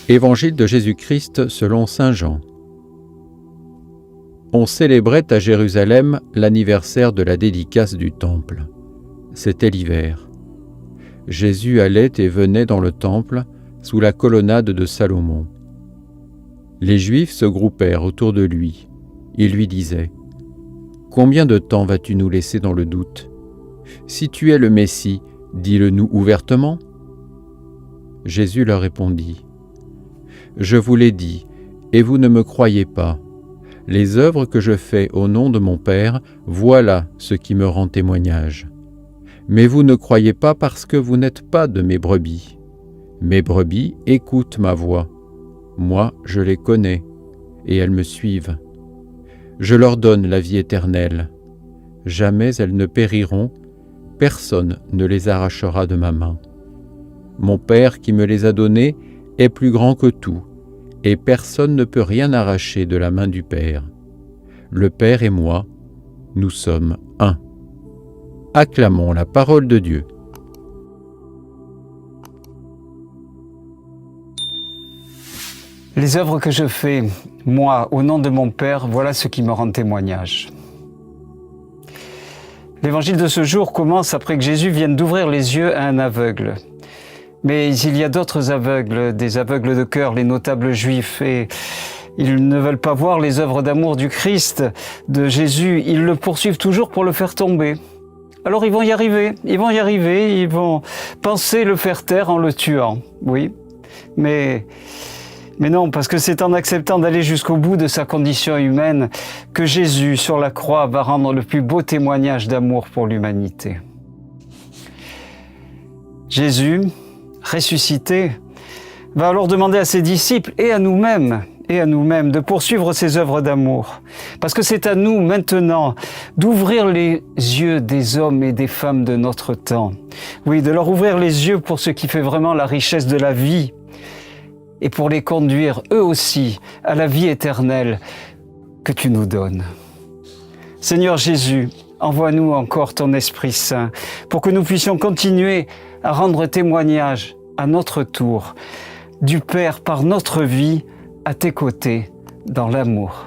Évangile de Jésus-Christ selon saint Jean. On célébrait à Jérusalem l'anniversaire de la dédicace du temple. C'était l'hiver. Jésus allait et venait dans le temple sous la colonnade de Salomon. Les Juifs se groupèrent autour de lui. Ils lui disaient : « Combien de temps vas-tu nous laisser dans le doute ? Si tu es le Messie, dis-le-nous ouvertement. » Jésus leur répondit : « Je vous l'ai dit, et vous ne me croyez pas. Les œuvres que je fais au nom de mon Père, voilà ce qui me rend témoignage. Mais vous ne croyez pas parce que vous n'êtes pas de mes brebis. Mes brebis écoutent ma voix. Moi, je les connais, et elles me suivent. Je leur donne la vie éternelle. Jamais elles ne périront, personne ne les arrachera de ma main. Mon Père qui me les a données est plus grand que tout, et personne ne peut rien arracher de la main du Père. Le Père et moi, nous sommes un. » Acclamons la parole de Dieu. Les œuvres que je fais, moi, au nom de mon Père, voilà ce qui me rend témoignage. L'évangile de ce jour commence après que Jésus vienne d'ouvrir les yeux à un aveugle. Mais il y a d'autres aveugles, des aveugles de cœur, les notables juifs, et ils ne veulent pas voir les œuvres d'amour du Christ, de Jésus. Ils le poursuivent toujours pour le faire tomber. Alors ils vont y arriver, ils vont penser le faire taire en le tuant, oui. Mais non, parce que c'est en acceptant d'aller jusqu'au bout de sa condition humaine que Jésus, sur la croix, va rendre le plus beau témoignage d'amour pour l'humanité. Jésus, ressuscité, va alors demander à ses disciples et à nous-mêmes de poursuivre ces œuvres d'amour. Parce que c'est à nous maintenant d'ouvrir les yeux des hommes et des femmes de notre temps. Oui, de leur ouvrir les yeux pour ce qui fait vraiment la richesse de la vie et pour les conduire eux aussi à la vie éternelle que tu nous donnes. Seigneur Jésus, envoie-nous encore ton Esprit Saint pour que nous puissions continuer à rendre témoignage à notre tour du Père par notre vie à tes côtés dans l'amour.